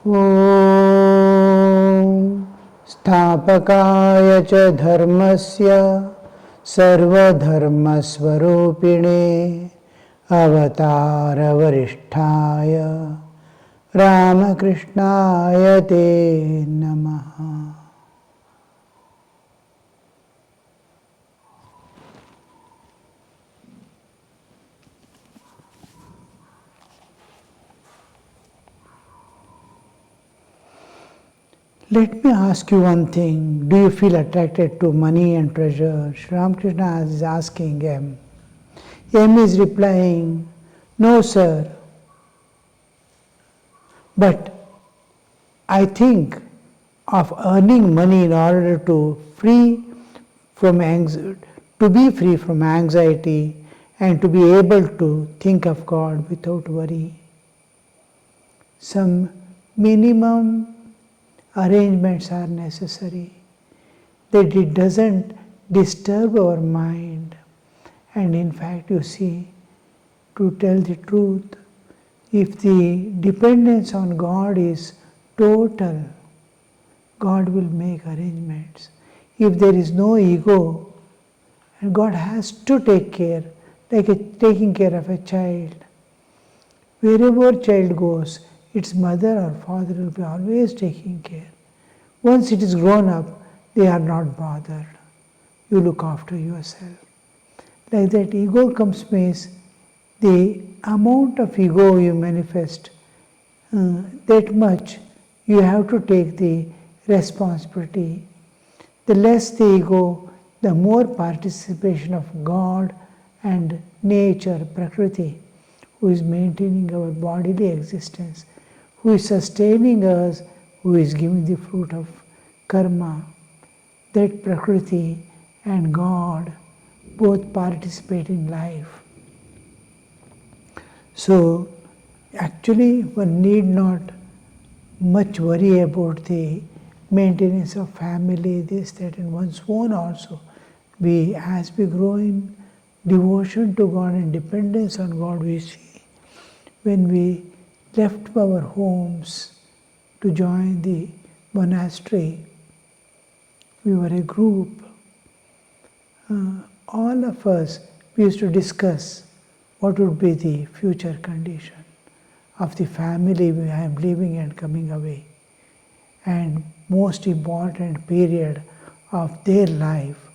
ॐ स्थापकाय च धर्मस्य सर्वधर्मस्वरूपिणे अवतारवरिष्ठाय रामकृष्णाय ते नमः। Let me ask you one thing. Do you feel attracted to money and treasure? Sri Ramakrishna is asking M. M is replying, no sir. But I think of earning money in order to be free from anxiety and to be able to think of God without worry. Some minimum arrangements are necessary, that it doesn't disturb our mind. And in fact, you see, to tell the truth, if the dependence on God is total, God will make arrangements. If there is no ego, and God has to take care, like taking care of a child. Wherever child goes, its mother or father will be always taking care. Once it is grown up, they are not bothered. You look after yourself. Like that, ego comes means the amount of ego you manifest, that much you have to take the responsibility. The less the ego, the more participation of God and nature, Prakriti, who is maintaining our bodily existence, who is sustaining us, who is giving the fruit of karma. That Prakriti and God both participate in life. So actually one need not much worry about the maintenance of family, this, that, and one's own also. As we grow in devotion to God and dependence on God, we see when we left our homes to join the monastery, we were a group. All of us, we used to discuss what would be the future condition of the family I am leaving and coming away, and most important period of their life,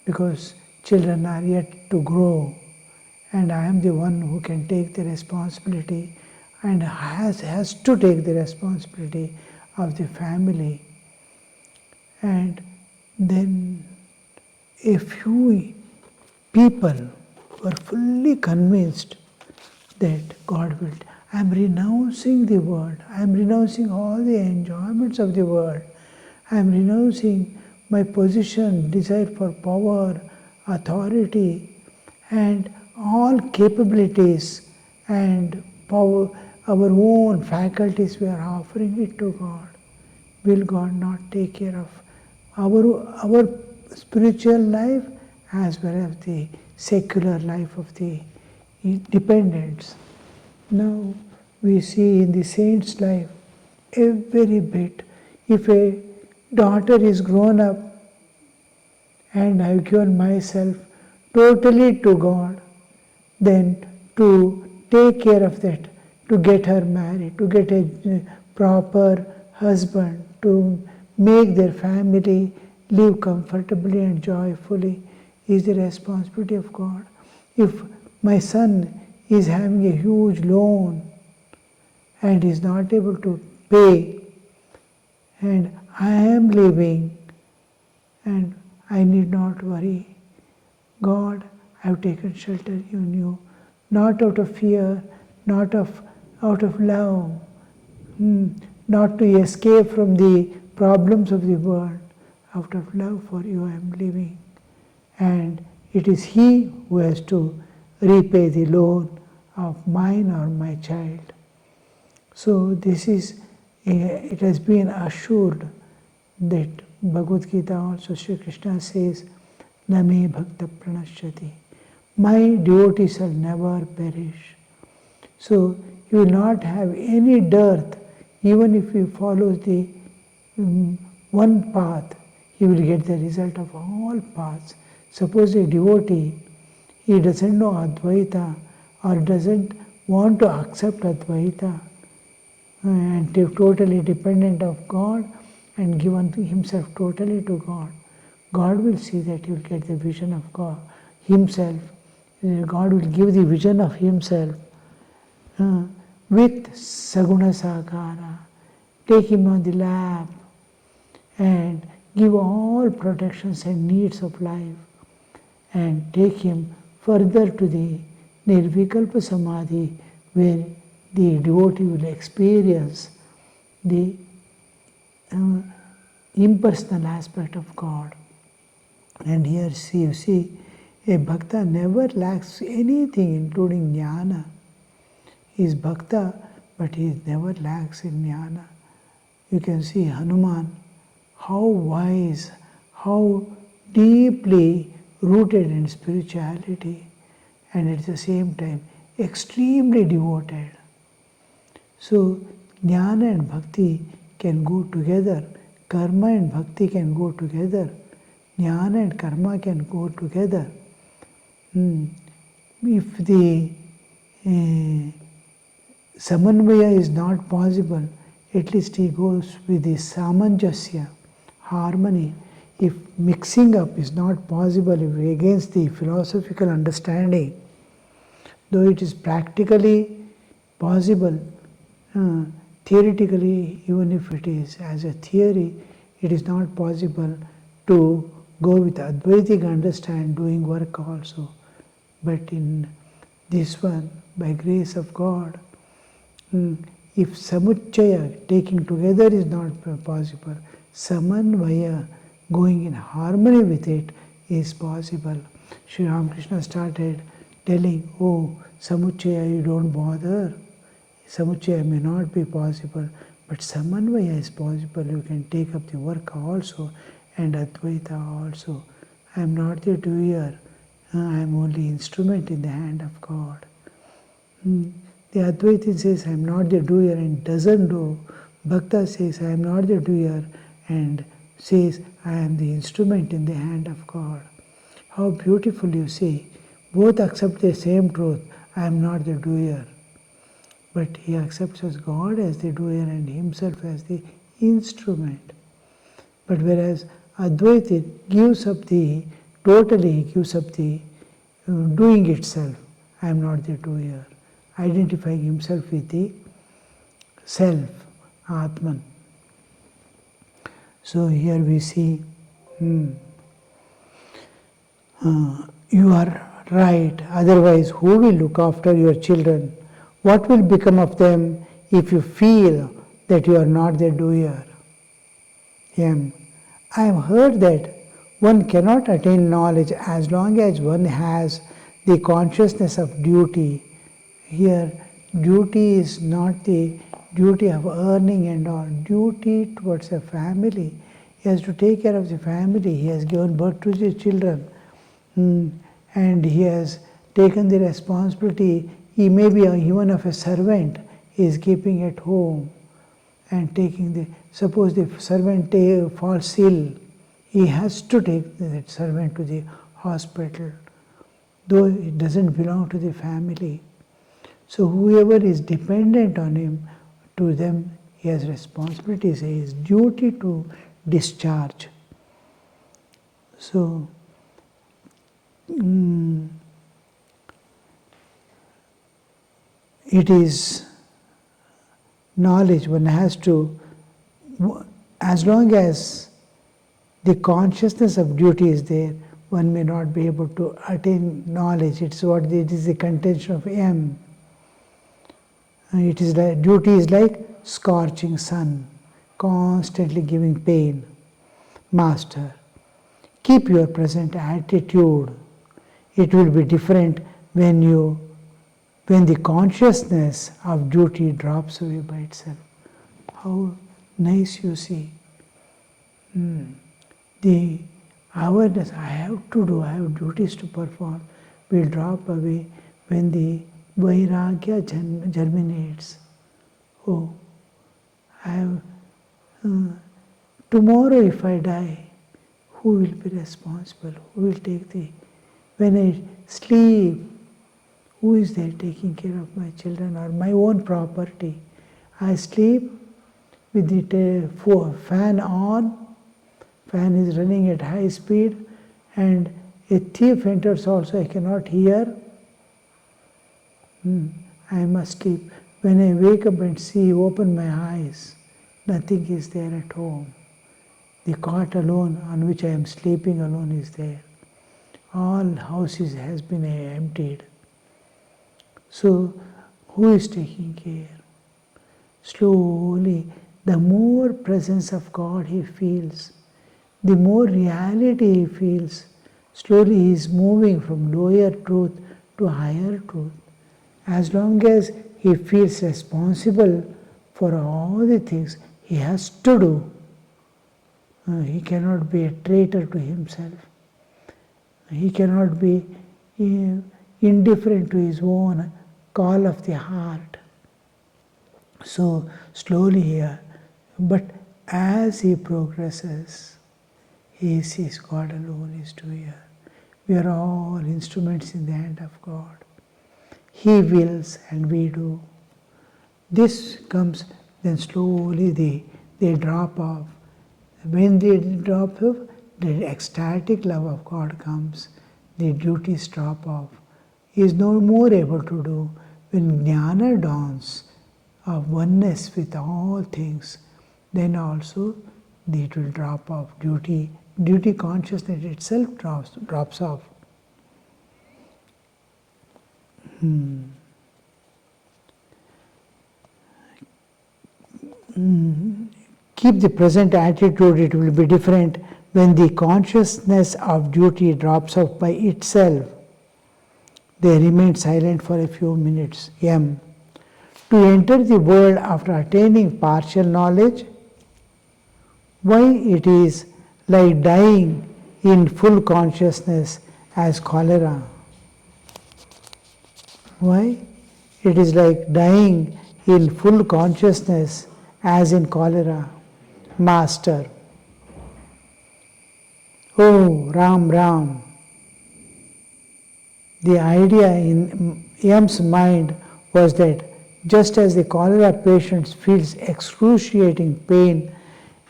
because children are yet to grow, and I am the one who can take the responsibility and has to take the responsibility of the family. And then a few people were fully convinced that God will. I am renouncing the world. I am renouncing all the enjoyments of the world. I am renouncing my position, desire for power, authority, and all capabilities and power, our own faculties, we are offering it to God. Will God not take care of our spiritual life as well as the secular life of the dependents? Now we see in the saint's life every bit. If a daughter is grown up and I have given myself totally to God, then to take care of that, to get her married, to get a proper husband, to make their family live comfortably and joyfully is the responsibility of God. If my son is having a huge loan and is not able to pay, and I am living, and I need not worry. God, I have taken shelter in you, not out of fear, not out of love, not to escape from the problems of the world. Out of love for you I am living. And it is He who has to repay the loan of mine or my child. So this is, it has been assured that Bhagavad Gita also, Sri Krishna says, Name Bhakta Pranashyati. My devotee shall never perish. So you will not have any dearth Even if he follows the one path, he will get the result of all paths. Suppose a devotee, he doesn't know Advaita or doesn't want to accept Advaita and totally dependent of God and given himself totally to God, God will see that he will get the vision of God himself. God will give the vision of himself with Saguna Sakara. Take him on the lap and give all protections and needs of life and take him further to the Nirvikalpa Samadhi where the devotee will experience the impersonal aspect of God. And here you see, a bhakta never lacks anything including jnana. He is bhakta, but he never lacks in jnana. You can see Hanuman, how wise, how deeply rooted in spirituality, and at the same time extremely devoted. So jnana and bhakti can go together, karma and bhakti can go together, jnana and karma can go together. If the samanvaya is not possible, at least he goes with the samanjasya, harmony. If mixing up is not possible, if against the philosophical understanding, though it is practically possible, theoretically, even if it is as a theory, it is not possible to go with Advaitic understand doing work also. But in this one, by grace of God, if samuchaya, taking together, is not possible, samanvaya, going in harmony with it, is possible. Sri Ramakrishna started telling, oh, samuchaya, you don't bother. Samuchaya may not be possible, but samanvaya is possible. You can take up the work also and Advaita also. I am not the doer. I am only instrument in the hand of God. The Advaita says, I am not the doer and doesn't do. Bhakta says, I am not the doer and says, I am the instrument in the hand of God. How beautiful you see. Both accept the same truth. I am not the doer. But he accepts as God as the doer and himself as the instrument. But whereas Advaita totally gives up the doing itself. I am not the doer. Identifying himself with the self, Atman. So here we see, you are right, otherwise who will look after your children? What will become of them if you feel that you are not the doer? I have heard that one cannot attain knowledge as long as one has the consciousness of duty. Here, duty is not the duty of earning and all, duty towards a family. He has to take care of the family. He has given birth to the children and he has taken the responsibility. He may be even of a servant. He is keeping at home and taking the, suppose the servant falls ill, he has to take that servant to the hospital, though it doesn't belong to the family. So whoever is dependent on him, to them he has responsibilities, he has duty to discharge. So it is knowledge, one has to, as long as the consciousness of duty is there, one may not be able to attain knowledge. It is the contention of M. It is like, duty is like scorching sun, constantly giving pain. Master, keep your present attitude. It will be different when the consciousness of duty drops away by itself. How nice you see. The awareness, I have to do, I have duties to perform, will drop away when the vairagya germinates. Oh, I have, tomorrow if I die, who will be responsible? Who will take when I sleep, who is there taking care of my children or my own property? I sleep with the fan on, fan is running at high speed, and a thief enters also, I cannot hear. I must sleep. When I wake up and open my eyes, nothing is there at home. The cot alone on which I am sleeping alone is there. All houses has been emptied. So, who is taking care? Slowly, the more presence of God he feels, the more reality he feels. Slowly he is moving from lower truth to higher truth. As long as he feels responsible for all the things he has to do, he cannot be a traitor to himself. He cannot be indifferent to his own call of the heart. So slowly here, but as he progresses, he sees God alone is doer. We are all instruments in the hand of God. He wills and we do. This comes, then slowly they drop off. When they drop off, the ecstatic love of God comes. The duties drop off. He is no more able to do. When jnana dawns of oneness with all things, then also it will drop off. Duty consciousness itself drops off. Keep the present attitude, it will be different when the consciousness of duty drops off by itself. They remain silent for a few minutes. M. To enter the world after attaining partial knowledge, why it is like dying in full consciousness as cholera. Why? It is like dying in full consciousness as in cholera. Master. Oh, Ram, Ram. The idea in M's mind was that just as the cholera patient feels excruciating pain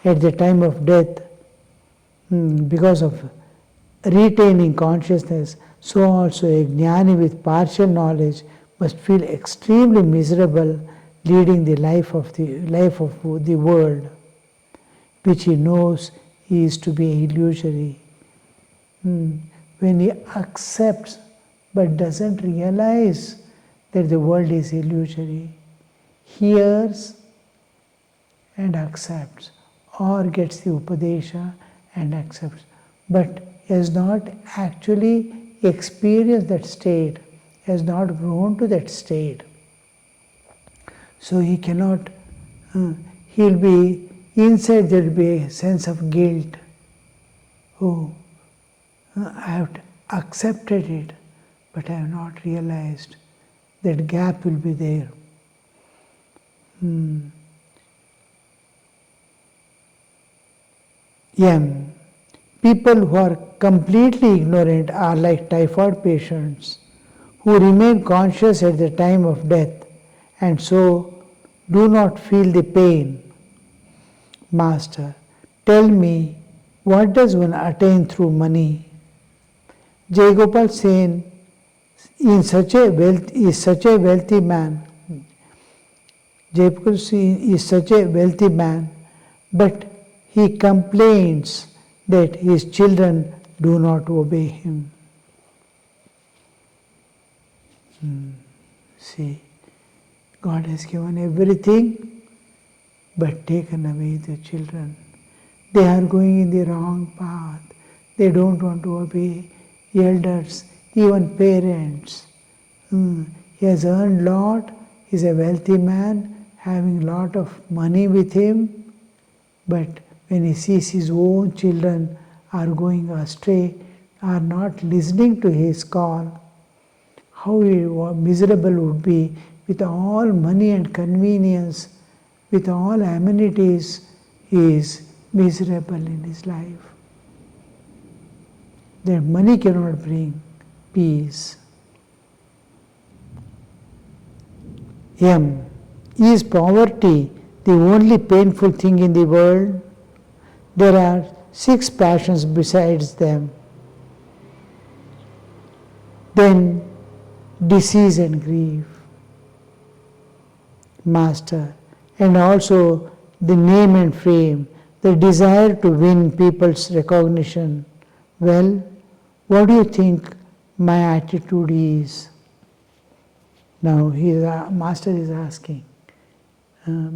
at the time of death because of retaining consciousness, so also a jnani with partial knowledge must feel extremely miserable leading the life of the world, which he knows is to be illusory. When he accepts but doesn't realize that the world is illusory, hears and accepts, or gets the upadesha and accepts, but has not actually experienced that state, has not grown to that state. So he cannot, he'll be, inside there will be a sense of guilt. Oh, I have accepted it, but I have not realized that gap will be there. M. People who are completely ignorant are like typhoid patients who remain conscious at the time of death and so do not feel the pain. Master, tell me, what does one attain through money? Jayagopal Sen is such a wealthy man. Jayagopal Sen is such a wealthy man, but he complains that his children do not obey him. See, God has given everything, but taken away the children. They are going in the wrong path. They don't want to obey elders, even parents. He has earned lot, he is a wealthy man, having lot of money with him, but when he sees his own children are going astray, are not listening to his call, how miserable would be with all money and convenience, with all amenities, he is miserable in his life. That money cannot bring peace. M. Is poverty the only painful thing in the world? There are 6 passions besides them. Then disease and grief. Master. And also the name and fame, the desire to win people's recognition. Well, what do you think my attitude is? Now, Master is asking,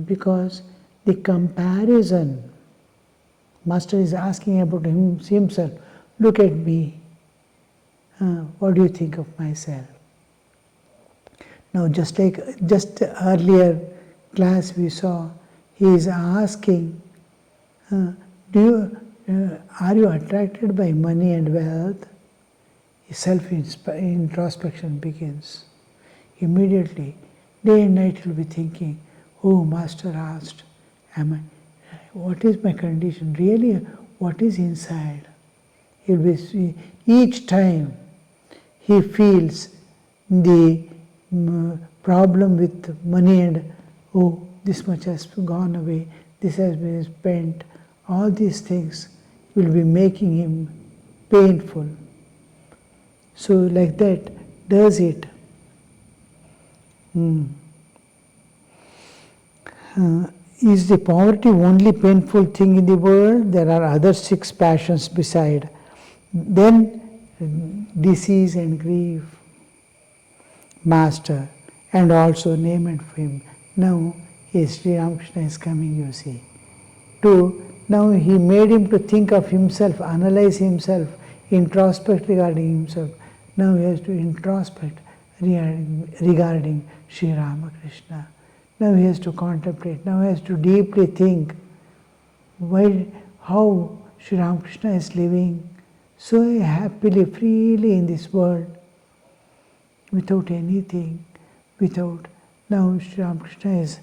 because the comparison, Master is asking about himself, look at me, what do you think of myself? Now, just earlier class we saw, he is asking, are you attracted by money and wealth? Self-introspection begins. Immediately, day and night he will be thinking, oh, Master asked, what is my condition? Really, what is inside? He will be, each time he feels the problem with money and, oh, this much has gone away, this has been spent, all these things will be making him painful. So like that, does it? Is the poverty only painful thing in the world? There are other 6 passions beside. Then disease and grief. Master. And also name and fame. Now Sri Ramakrishna is coming, you see. Now he made him to think of himself, analyze himself, introspect regarding himself. Now he has to introspect regarding Sri Ramakrishna. Now he has to contemplate. Now he has to deeply think how Sri Ramakrishna is living so happily, freely in this world, without anything, Now Sri Ramakrishna is,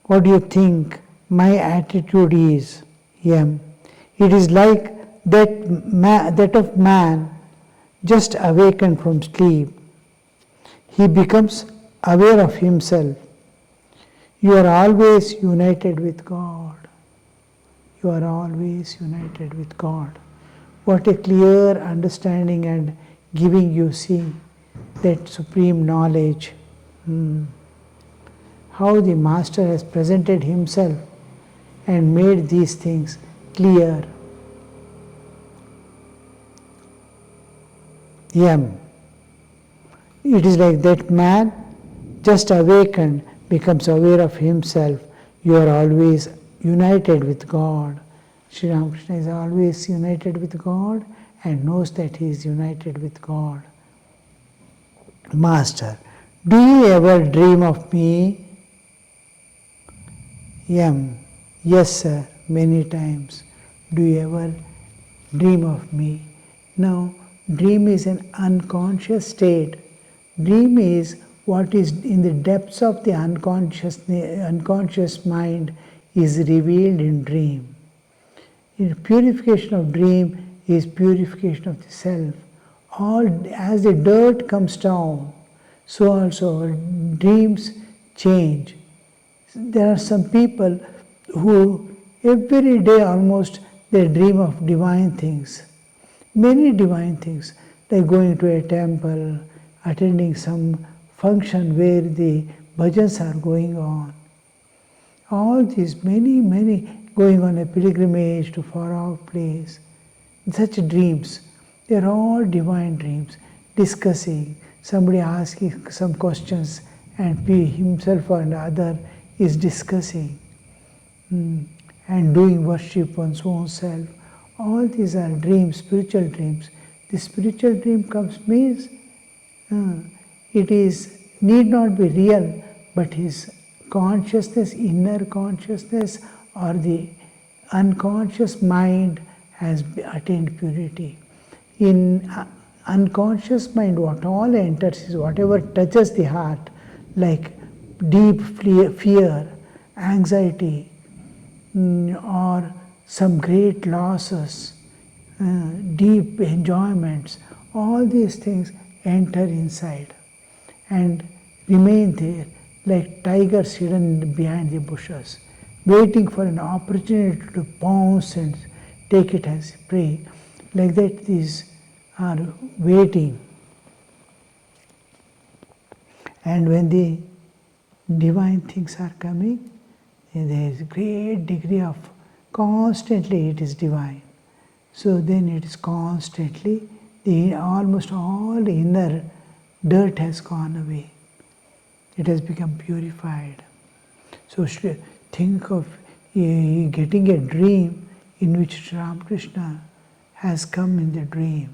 what do you think my attitude is? It is like that of man just awakened from sleep. He becomes aware of himself. You are always united with God. You are always united with God. What a clear understanding and giving you see that supreme knowledge. How the Master has presented himself and made these things clear. It is like that man just awakened becomes aware of himself. You are always united with God. Sri Ramakrishna is always united with God and knows that he is united with God. Master, do you ever dream of me? Yes, sir, many times. Do you ever dream of me? Now, dream is an unconscious state. Dream is what is in the depths of the unconscious mind is revealed in dream. Purification of dream is purification of the self. As the dirt comes down, so also our dreams change. There are some people who every day almost they dream of divine things. Many divine things, like going to a temple, attending some function where the bhajans are going on. All these, many going on a pilgrimage to far off place. Such dreams, they are all divine dreams, discussing, somebody asking some questions and himself and other is discussing and doing worship one's own self. All these are dreams, spiritual dreams. The spiritual dream means it need not be real, but his consciousness, inner consciousness, or the unconscious mind has attained purity. In unconscious mind, what all enters is whatever touches the heart, like deep fear, anxiety, or some great losses, deep enjoyments, all these things enter inside and remain there like tigers hidden behind the bushes, waiting for an opportunity to pounce and take it as prey. Like that, these are waiting. And when the divine things are coming, there is a great degree of constantly it is divine. So then it is constantly, almost all inner dirt has gone away. It has become purified. So think of getting a dream in which Sri Ramakrishna has come in the dream.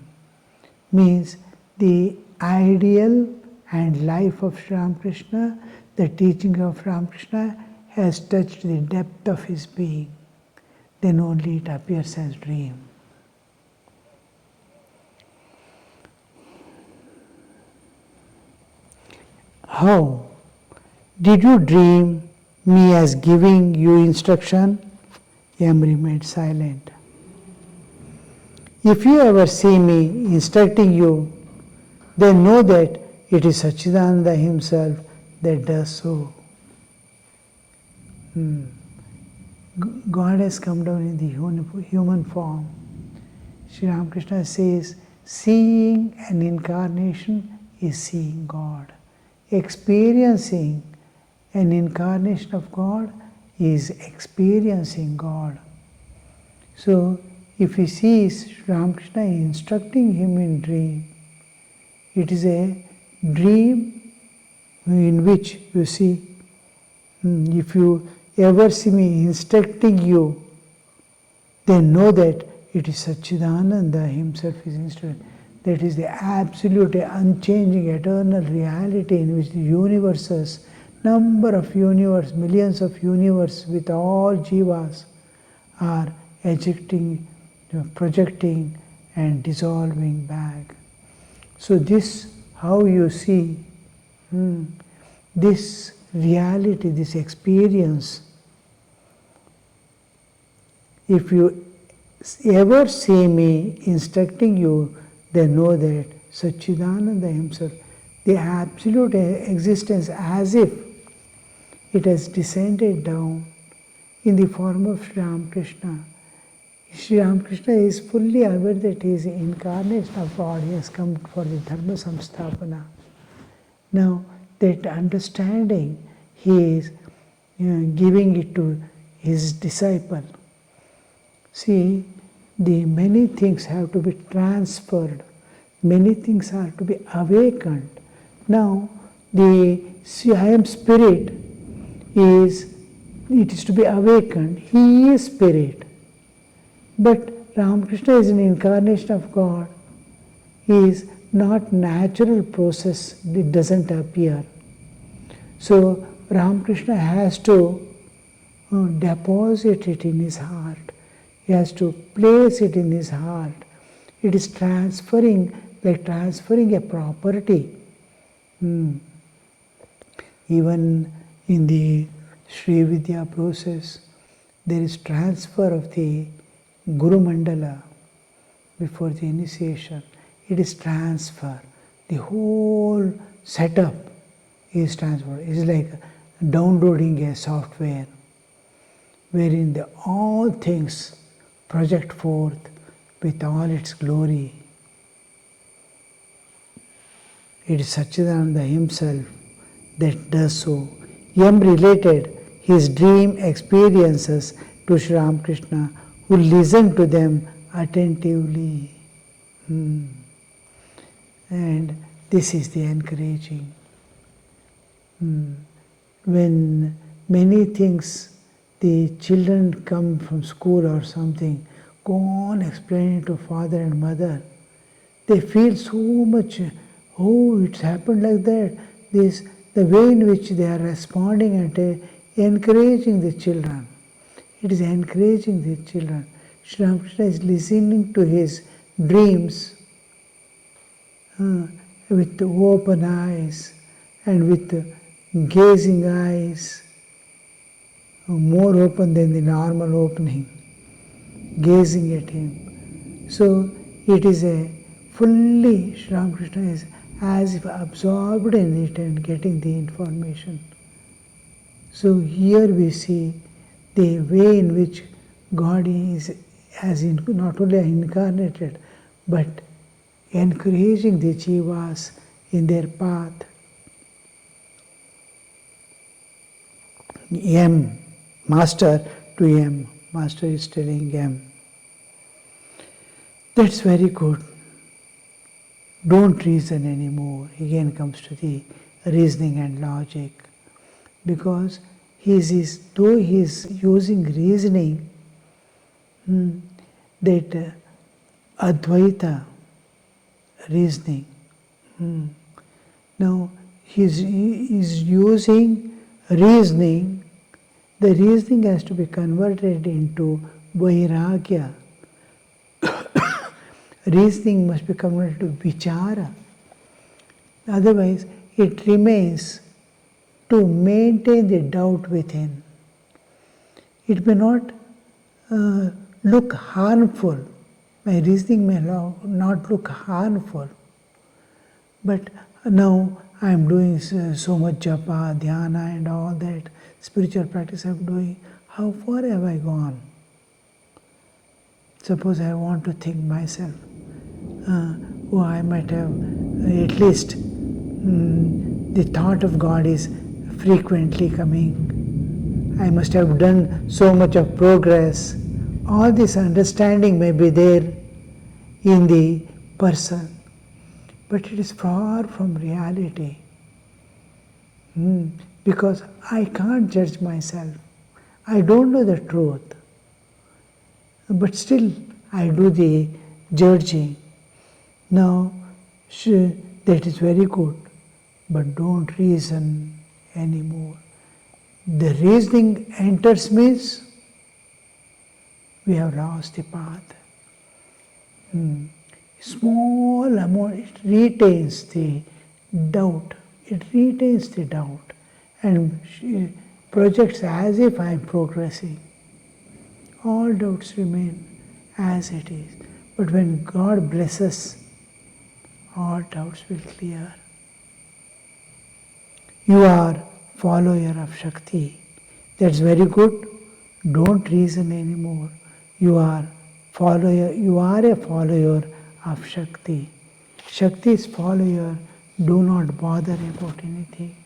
Means the ideal and life of Sri Ramakrishna, the teaching of Ramakrishna has touched the depth of his being. Then only it appears as dream. How? Did you dream me as giving you instruction? Yam remained silent. If you ever see me instructing you, then know that it is Satchidananda himself that does so. God has come down in the human form. Sri Ramakrishna says, seeing an incarnation is seeing God. Experiencing an incarnation of God is experiencing God. So, if he sees Ramakrishna instructing him in dream, it is a dream in which you see, if you ever see me instructing you, then know that it is Satchidananda himself is instructing. That is the absolute, unchanging, eternal reality in which the universes, number of universe, millions of universe with all jivas are ejecting, projecting and dissolving back. So this, how you see this reality, this experience, if you ever see me instructing you, then know that Satchidananda himself, the absolute existence, as if it has descended down in the form of Sri Ramakrishna. Sri Ramakrishna is fully aware that he is the incarnation of God. He has come for the Dharma Samsthapana. Now, that understanding, he is giving it to his disciple. See, the many things have to be transferred. Many things are to be awakened. Now, the I am spirit it is to be awakened. He is spirit. But Ramakrishna is an incarnation of God. He is not natural process. It doesn't appear. So Ramakrishna has to deposit it in his heart. He has to place it in his heart. It is transferring, like transferring a property. Even in the Sri Vidya process, there is transfer of the Guru Mandala before the initiation. It is transfer. The whole setup is transferred. It is like downloading a software wherein all things project forth with all its glory. It is Satchidananda himself that does so. Yam related his dream experiences to Sri Ramakrishna, who listened to them attentively. And this is the encouraging. When many things, the children come from school or something, go on explaining to father and mother, they feel so much, oh, it's happened like that. The way in which they are responding and encouraging the children. It is encouraging the children. Sri Ramakrishna is listening to his dreams with open eyes and with gazing eyes, more open than the normal opening, gazing at him. So it is a fully, Sri Ramakrishna is as if absorbed in it and getting the information. So here we see the way in which God is not only incarnated, but encouraging the jivas in their path. M, master to M, master is telling M. That's very good. Don't reason anymore. Again comes to the reasoning and logic. Because though he is using reasoning, that Advaita reasoning. Now he is using reasoning. The reasoning has to be converted into Vairagya. Reasoning must be converted to Vichara. Otherwise, it remains to maintain the doubt within. It may not look harmful. My reasoning may not look harmful. But now I am doing so much japa, dhyana and all that spiritual practice I am doing. How far have I gone? Suppose I want to think myself. I might have at least the thought of God is frequently coming. I must have done so much of progress. All this understanding may be there in the person, but it is far from reality. Because I can't judge myself. I don't know the truth. But still I do the judging. Now, that is very good, but don't reason anymore. The reasoning enters means we have lost the path. Small amount, it retains the doubt. It retains the doubt and projects as if I am progressing. All doubts remain as it is. But when God blesses, all doubts will clear. You are follower of Shakti. That's very good. Don't reason anymore. You are a follower of Shakti. Shakti's follower do not bother about anything.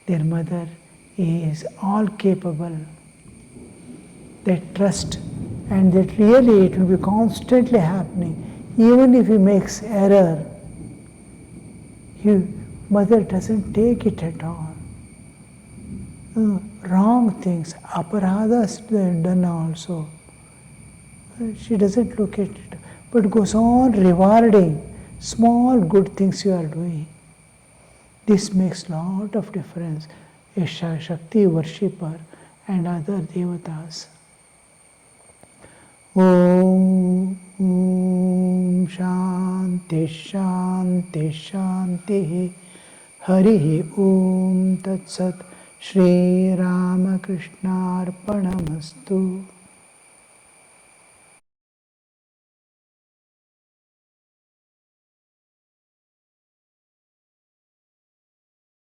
Their mother is all capable. They trust, and that really it will be constantly happening. Even if he makes error, mother doesn't take it at all. Wrong things, aparadhas done also. She doesn't look at it, but goes on rewarding small good things you are doing. This makes lot of difference. A Shakti worshipper and other devatas. Om Shanti Shanti Shanti Hari Om Tat Sat Shri Ramakrishna Arpanamastu.